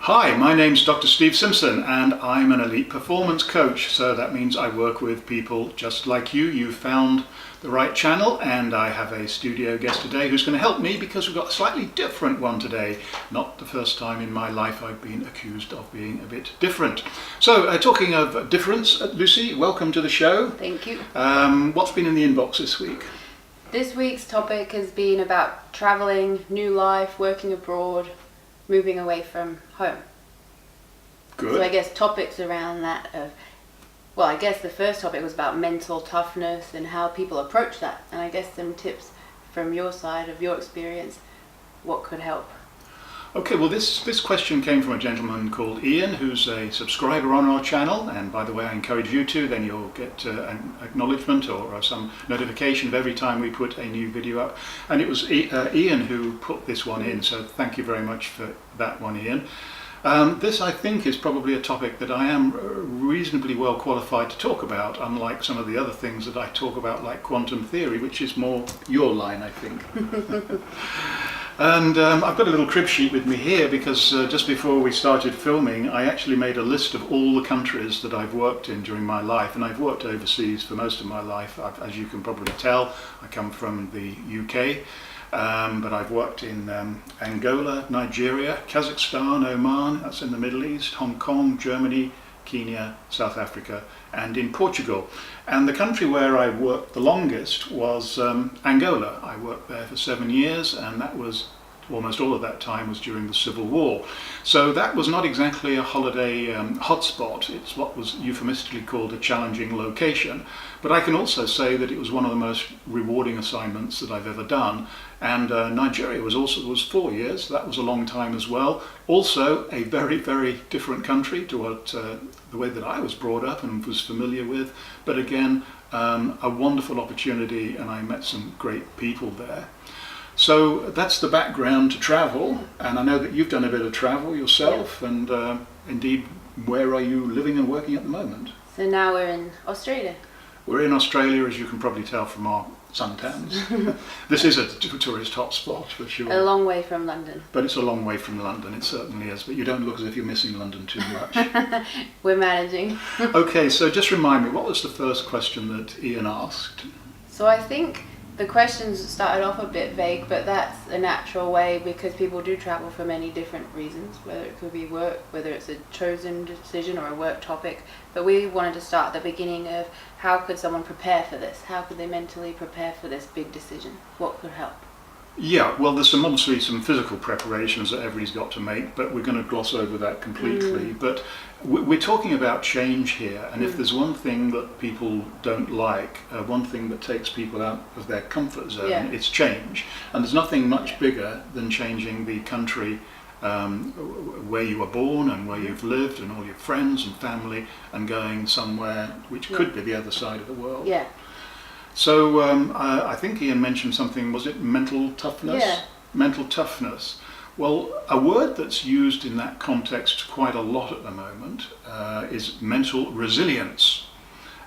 Hi, my name's Dr. Steve Simpson and I'm an elite performance coach. So that means I work with people just like you. You found the right channel, and I have a studio guest today who's going to help me because we've got a slightly different one today. Not the first time in my life I've been accused of being a bit different. So talking of difference, Lucy, welcome to the show. Thank you. What's been in the inbox this week? This week's topic has been about travelling, new life, working abroad, moving away from home. Good. So I guess topics around that I guess the first topic was about mental toughness and how people approach that. And I guess some tips from your side of your experience, what could help? Okay, well this question came from a gentleman called Ian, who's a subscriber on our channel, and by the way I encourage you to, then you'll get an acknowledgement or some notification of every time we put a new video up. And it was Ian who put this one in, so thank you very much for that one, Ian. This I think is probably a topic that I am reasonably well qualified to talk about, unlike some of the other things that I talk about like quantum theory, which is more your line I think. And I've got a little crib sheet with me here because just before we started filming I actually made a list of all the countries that I've worked in during my life, and I've worked overseas for most of my life. As you can probably tell, I come from the UK, but I've worked in Angola, Nigeria, Kazakhstan, Oman, that's in the Middle East, Hong Kong, Germany, Kenya, South Africa, and in Portugal. And the country where I worked the longest was Angola. I worked there for 7 years, and that was almost all of that time was during the Civil War. So that was not exactly a holiday hotspot. It's what was euphemistically called a challenging location. But I can also say that it was one of the most rewarding assignments that I've ever done. And Nigeria was 4 years. That was a long time as well. Also a very, very different country to what the way that I was brought up and was familiar with. But again, a wonderful opportunity, and I met some great people there. So that's the background to travel, and I know that you've done a bit of travel yourself, and indeed, where are you living and working at the moment? So now we're in Australia. We're in Australia, as you can probably tell from our suntans. This is a tourist hotspot for sure. A long way from London. But it's a long way from London, it certainly is, but you don't look as if you're missing London too much. We're managing. Okay, so just remind me, what was the first question that Ian asked? So I think the questions started off a bit vague, but that's a natural way because people do travel for many different reasons, whether it could be work, whether it's a chosen decision or a work topic. But we wanted to start at the beginning of how could someone prepare for this? How could they mentally prepare for this big decision? What could help? Yeah, well, there's obviously some physical preparations that everybody's got to make, but we're going to gloss over that completely. But we're talking about change here, and if there's one thing that people don't like, one thing that takes people out of their comfort zone, it's change. And there's nothing much bigger than changing the country where you were born and where you've lived and all your friends and family, and going somewhere which could be the other side of the world. Yeah. So I think Ian mentioned something, was it mental toughness? Yeah. Mental toughness. Well, a word that's used in that context quite a lot at the moment is mental resilience.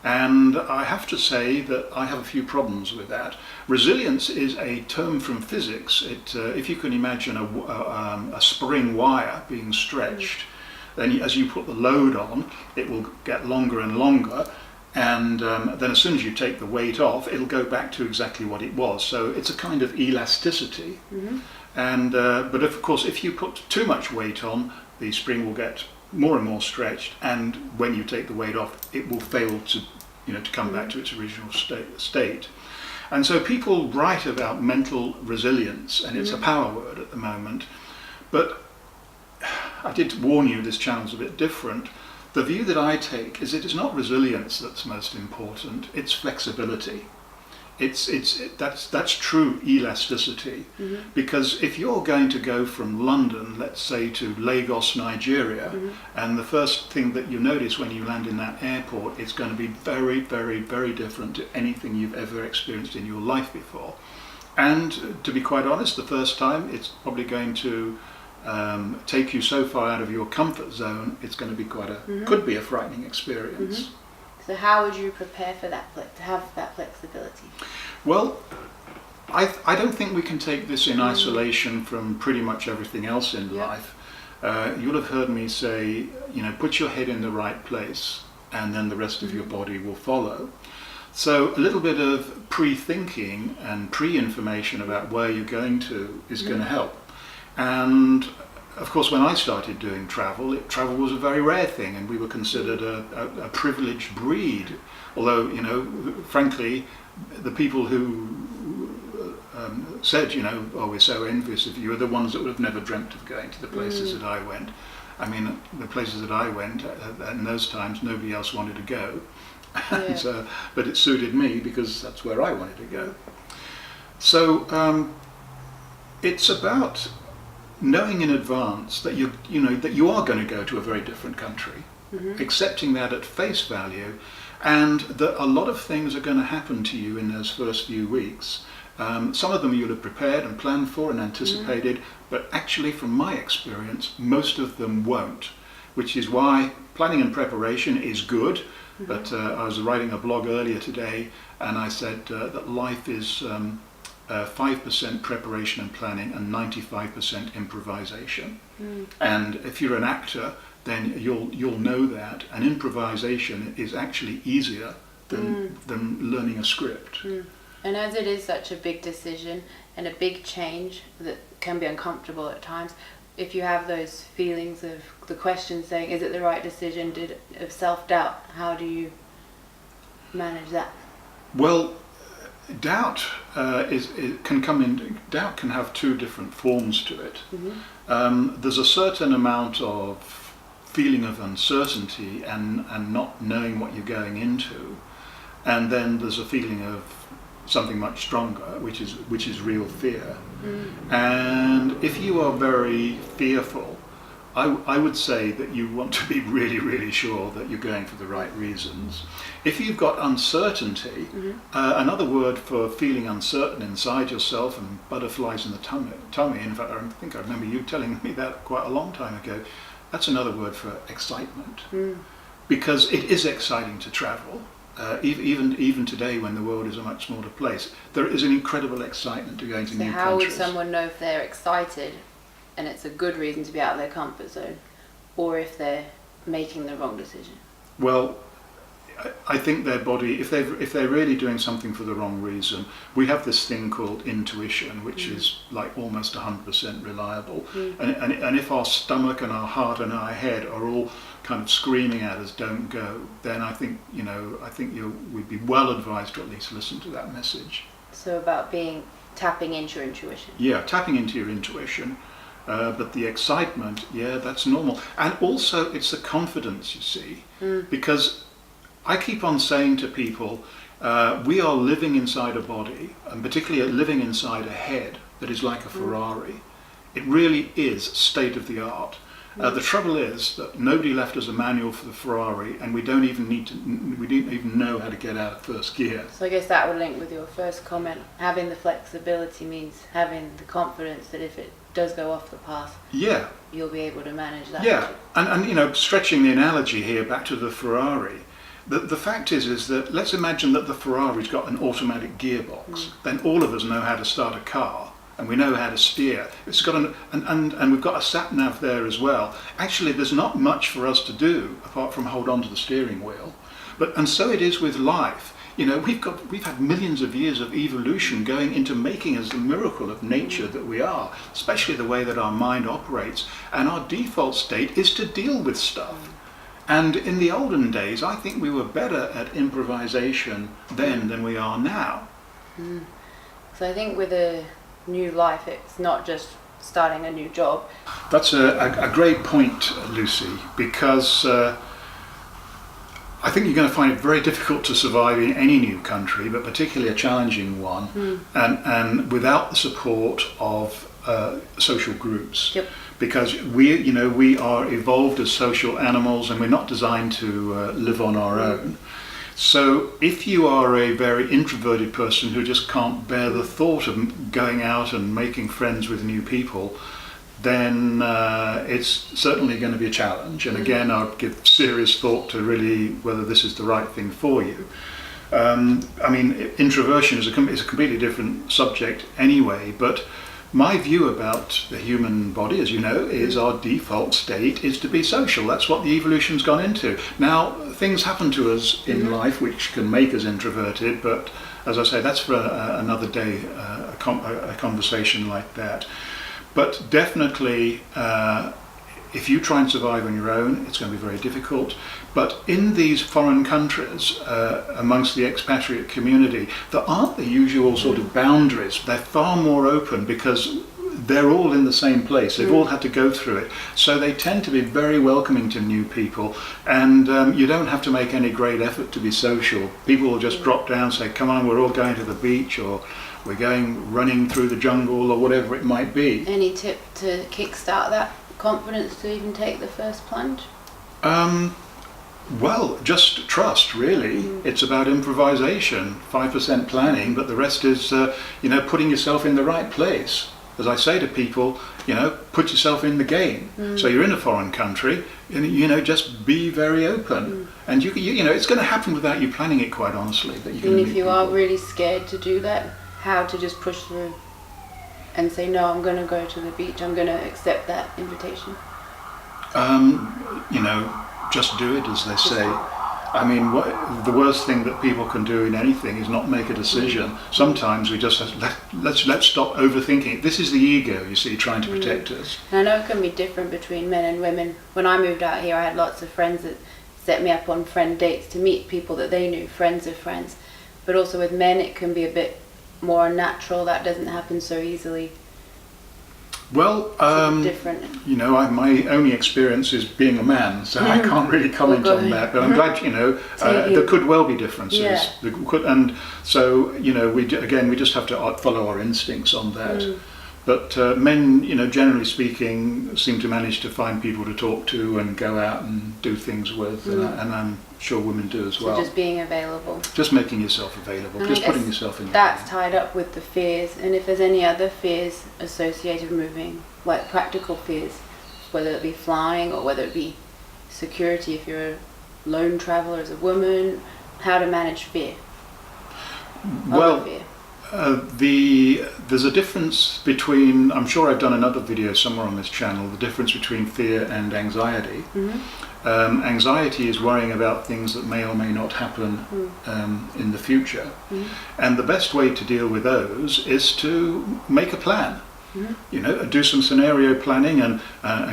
And I have to say that I have a few problems with that. Resilience is a term from physics. If you can imagine a spring wire being stretched, then as you put the load on, it will get longer and longer. And then as soon as you take the weight off, it'll go back to exactly what it was. So it's a kind of elasticity. And but of course, if you put too much weight on, the spring will get more and more stretched, and when you take the weight off, it will fail to come back to its original state. And so people write about mental resilience, and it's a power word at the moment. But I did warn you, this channel's a bit different. The view that I take is it is not resilience that's most important, it's flexibility. That's true elasticity. Because if you're going to go from London, let's say, to Lagos, Nigeria, and the first thing that you notice when you land in that airport, it's going to be very, very, very different to anything you've ever experienced in your life before. And to be quite honest, the first time it's probably going to take you so far out of your comfort zone, it's going to be could be a frightening experience. So how would you prepare for that, to have that flexibility? Well, I don't think we can take this in isolation from pretty much everything else in life. you'll have heard me say, put your head in the right place and then the rest of your body will follow. So a little bit of pre-thinking and pre-information about where you're going to is going to help. And of course, when I started doing travel, travel was a very rare thing, and we were considered a privileged breed. Although, frankly, the people who said, oh, we're so envious of you, are the ones that would have never dreamt of going to the places that I went. I mean, the places that I went, in those times, nobody else wanted to go. And, but it suited me because that's where I wanted to go. So it's about knowing in advance that that you are going to go to a very different country, accepting that at face value, and that a lot of things are going to happen to you in those first few weeks. Some of them you'll have prepared and planned for and anticipated, but actually from my experience, most of them won't, which is why planning and preparation is good. But I was writing a blog earlier today, and I said that life is 5% preparation and planning and 95% improvisation. And if you're an actor, then you'll know that. And improvisation is actually easier than learning a script. And as it is such a big decision and a big change that can be uncomfortable at times, if you have those feelings of the question saying, is it the right decision, of self-doubt, how do you manage that? Well, doubt doubt can have two different forms to it. There's a certain amount of feeling of uncertainty and not knowing what you're going into, and then there's a feeling of something much stronger, which is real fear. And if you are very fearful, I would say that you want to be really, really sure that you're going for the right reasons. If you've got uncertainty, another word for feeling uncertain inside yourself and butterflies in the tummy, in fact I think I remember you telling me that quite a long time ago, that's another word for excitement. Because it is exciting to travel. Even today, when the world is a much smaller place, there is an incredible excitement to going to new countries. So how would someone know if they're excited and it's a good reason to be out of their comfort zone, or if they're making the wrong decision? Well, I think their body, if they're really doing something for the wrong reason, we have this thing called intuition, which is like almost 100% reliable. And if our stomach and our heart and our head are all kind of screaming at us, don't go, then I think we'd be well advised to at least listen to that message. So about tapping into your intuition. Yeah, tapping into your intuition. But the excitement, that's normal. And also it's the confidence, you see, because I keep on saying to people, we are living inside a body, and particularly living inside a head that is like a Ferrari. It really is state of the art. The trouble is that nobody left us a manual for the Ferrari, and we don't even know how to get out of first gear. So I guess that would link with your first comment. Having the flexibility means having the confidence that if it does go off the path, you'll be able to manage that. Yeah, and stretching the analogy here back to the Ferrari, the fact is that let's imagine that the Ferrari's got an automatic gearbox. Then all of us know how to start a car. And we know how to steer. It's got and we've got a sat nav there as well. Actually, there's not much for us to do apart from hold on to the steering wheel. And so it is with life. We've had millions of years of evolution going into making us the miracle of nature that we are, especially the way that our mind operates. And our default state is to deal with stuff. And in the olden days, I think we were better at improvisation then than we are now. So I think with a new life, it's not just starting a new job. That's a great point, Lucy, because I think you're going to find it very difficult to survive in any new country, but particularly a challenging one, and without the support of social groups. Because we are evolved as social animals, and we're not designed to live on our own. So if you are a very introverted person who just can't bear the thought of going out and making friends with new people, then it's certainly going to be a challenge. And again, I'll give serious thought to really whether this is the right thing for you. Introversion is a completely different subject anyway, but my view about the human body, as you know, is our default state is to be social. That's what the evolution's gone into. Now, things happen to us in life which can make us introverted, but as I say, that's for another day, a conversation like that. But definitely, if you try and survive on your own, it's going to be very difficult. But in these foreign countries, amongst the expatriate community, there aren't the usual sort of boundaries. They're far more open because they're all in the same place. They've all had to go through it. So they tend to be very welcoming to new people. And you don't have to make any great effort to be social. People will just drop down and say, come on, we're all going to the beach, or we're going running through the jungle, or whatever it might be. Any tip to kickstart that confidence to even take the first plunge? Well, just trust, really. It's about improvisation, 5% planning, but the rest is, putting yourself in the right place. As I say to people, put yourself in the game. So you're in a foreign country, and just be very open. And it's going to happen without you planning it, quite honestly. That And if you are really scared to do that, how to just push through and say, no, I'm going to go to the beach, I'm going to accept that invitation? Just do it, as they say. I mean, the worst thing that people can do in anything is not make a decision. Sometimes we just have, let's stop overthinking it. This is the ego, you see, trying to protect us. And I know it can be different between men and women. When I moved out here, I had lots of friends that set me up on friend dates to meet people that they knew, friends of friends. But also with men, it can be a bit more unnatural. That doesn't happen so easily. Well, different. My only experience is being a man, so I can't really comment on that. But I'm glad, there could well be differences. Yeah. And so, we just have to follow our instincts on that. But men, generally speaking, seem to manage to find people to talk to and go out and do things with, and I'm sure women do as well. So just being available. Just making yourself available, And just putting yourself in. That's tied up with the fears, and if there's any other fears associated with moving, like practical fears, whether it be flying or whether it be security if you're a lone traveller as a woman, how to manage fear. Well, fear. There's a difference between, I'm sure I've done another video somewhere on this channel, the difference between fear and anxiety. Anxiety is worrying about things that may or may not happen in the future. And the best way to deal with those is to make a plan. Do some scenario planning and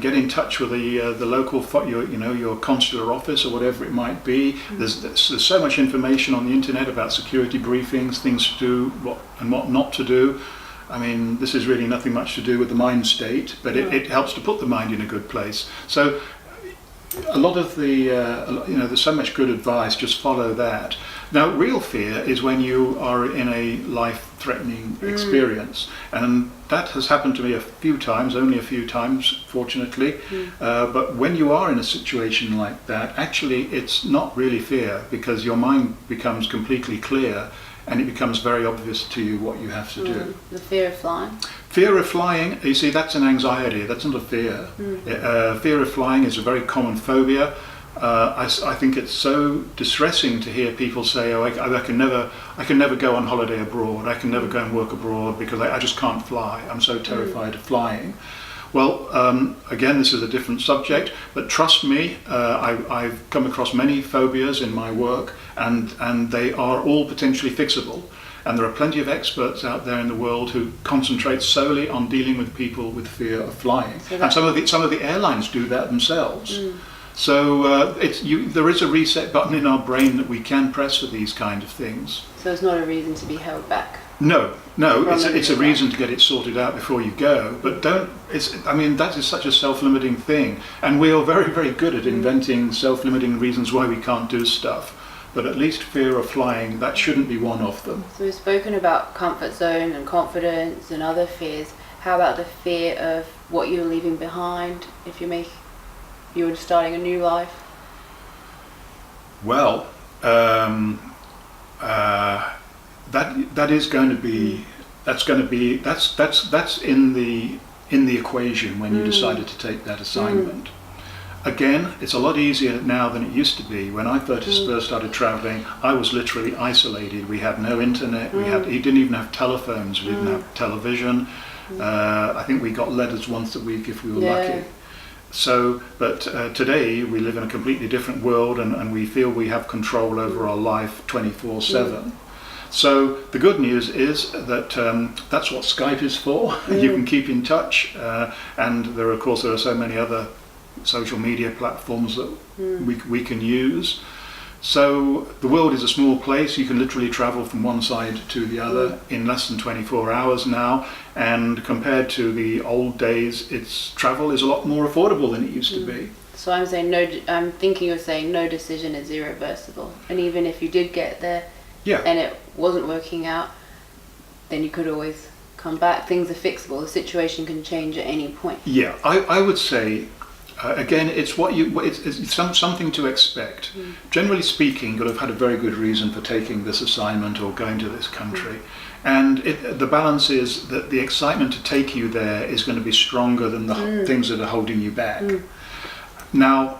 get in touch with the local, your consular office or whatever it might be. There's so much information on the internet about security briefings, things to do, what not to do. I mean, this is really nothing much to do with the mind state, but it helps to put the mind in a good place. So a lot of there's so much good advice, just follow that. Now, real fear is when you are in a life-threatening experience, and that has happened to me a few times, only a few times, fortunately. But when you are in a situation like that, actually it's not really fear, because your mind becomes completely clear and it becomes very obvious to you what you have to do. The fear of flying? Fear of flying, you see, that's an anxiety, that's not a fear. Fear of flying is a very common phobia. I think it's so distressing to hear people say, "Oh, I can never go on holiday abroad. I can never go and work abroad because I just can't fly. I'm so terrified of flying." Well, again, this is a different subject, but trust me, I've come across many phobias in my work, and they are all potentially fixable. And there are plenty of experts out there in the world who concentrate solely on dealing with people with fear of flying. So and some of the airlines do that themselves. So there is a reset button in our brain that we can press for these kind of things. So it's not a reason to be held back? No, it's a reason to get it sorted out before you go. But that is such a self-limiting thing. And we are very, very good at inventing self-limiting reasons why we can't do stuff. But at least fear of flying, that shouldn't be one of them. So we've spoken about comfort zone and confidence and other fears. How about the fear of what you're leaving behind if you're starting a new life? Well, that is going to be that's in the equation when you decided to take that assignment. Again, it's a lot easier now than it used to be. When I first started traveling, I was literally isolated. We had no internet. We didn't even have telephones. We didn't have television. I think we got letters once a week if we were lucky. So, but today we live in a completely different world, and we feel we have control over our life 24/7. So the good news is that that's what Skype is for. You can keep in touch, and there are so many other social media platforms that we can use. So the world is a small place. You can literally travel from one side to the other in less than 24 hours now, and compared to the old days, travel is a lot more affordable than it used to be. So I'm thinking of saying no decision is irreversible, and even if you did get there and it wasn't working out, then you could always come back. Things are fixable. The situation can change at any point. Yeah, I would say again, it's something to expect. Generally speaking, you'll have had a very good reason for taking this assignment or going to this country, and the balance is that the excitement to take you there is going to be stronger than the things that are holding you back. Now,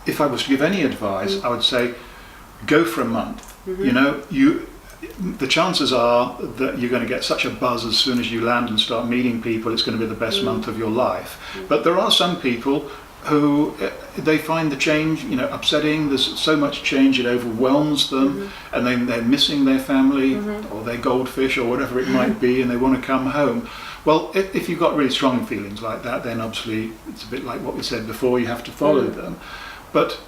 if I was to give any advice, I would say go for a month. You know, the chances are that you're going to get such a buzz as soon as you land and start meeting people. It's going to be the best month of your life. But there are some people who they find the change, upsetting. There's so much change, it overwhelms them, and then they're missing their family or their goldfish or whatever it might be, and they want to come home. Well, if you've got really strong feelings like that, then obviously it's a bit like what we said before, you have to follow them. But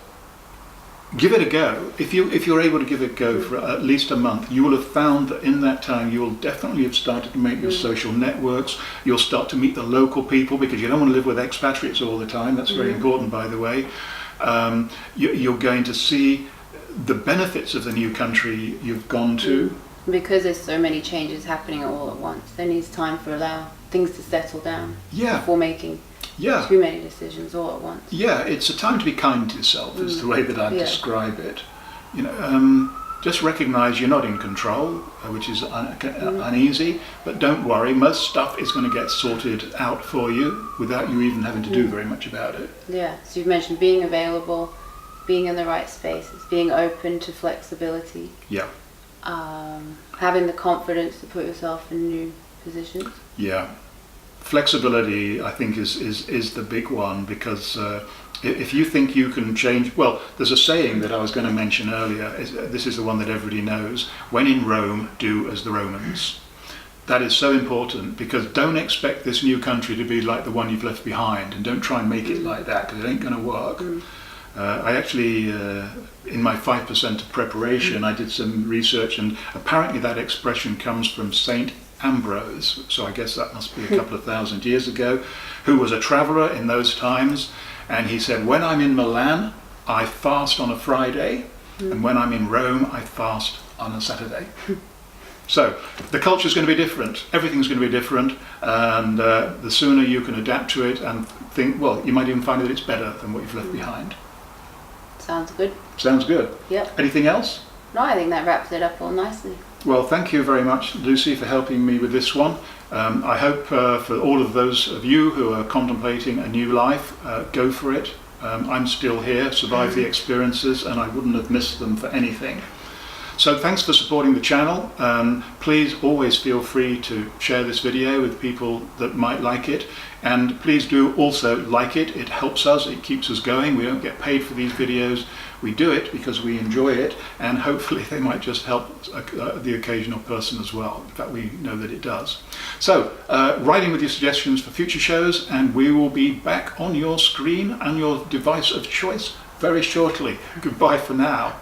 give it a go. If you're able to give it a go for at least a month, you will have found that in that time you will definitely have started to make your social networks. You'll start to meet the local people, because you don't want to live with expatriates all the time. That's very important, by the way. You're going to see the benefits of the new country you've gone to. Because there's so many changes happening all at once, there needs time for allow things to settle down before making too many decisions all at once. Yeah, it's a time to be kind to yourself, is the way that I'd describe it. Just recognize you're not in control, which is uneasy, but don't worry, most stuff is going to get sorted out for you without you even having to do very much about it. Yeah, so you've mentioned being available, being in the right spaces, being open to flexibility. Yeah. Having the confidence to put yourself in new positions. Yeah. Flexibility, I think, is the big one, because if you think you can change, well, there's a saying that I was going to mention earlier. This is the one that everybody knows: when in Rome, do as the Romans. That is so important, because don't expect this new country to be like the one you've left behind, and don't try and make it like that, because it ain't going to work. I actually, in my 5% of preparation, I did some research, and apparently that expression comes from Saint Ambrose, so I guess that must be a couple of thousand years ago, who was a traveller in those times, and he said, when I'm in Milan, I fast on a Friday, and when I'm in Rome, I fast on a Saturday. So the culture is going to be different, everything's going to be different, and the sooner you can adapt to it and think, well, you might even find that it's better than what you've left behind. Sounds good. Sounds good. Yep. Anything else? No, I think that wraps it up all nicely. Well, thank you very much, Lucy, for helping me with this one. I hope for all of those of you who are contemplating a new life, go for it. I'm still here, survived the experiences, and I wouldn't have missed them for anything. So thanks for supporting the channel. Please always feel free to share this video with people that might like it. And please do also like it. It helps us, it keeps us going. We don't get paid for these videos. We do it because we enjoy it, and hopefully they might just help the occasional person as well. In fact, we know that it does. So, write in with your suggestions for future shows, and we will be back on your screen and your device of choice very shortly. Goodbye for now.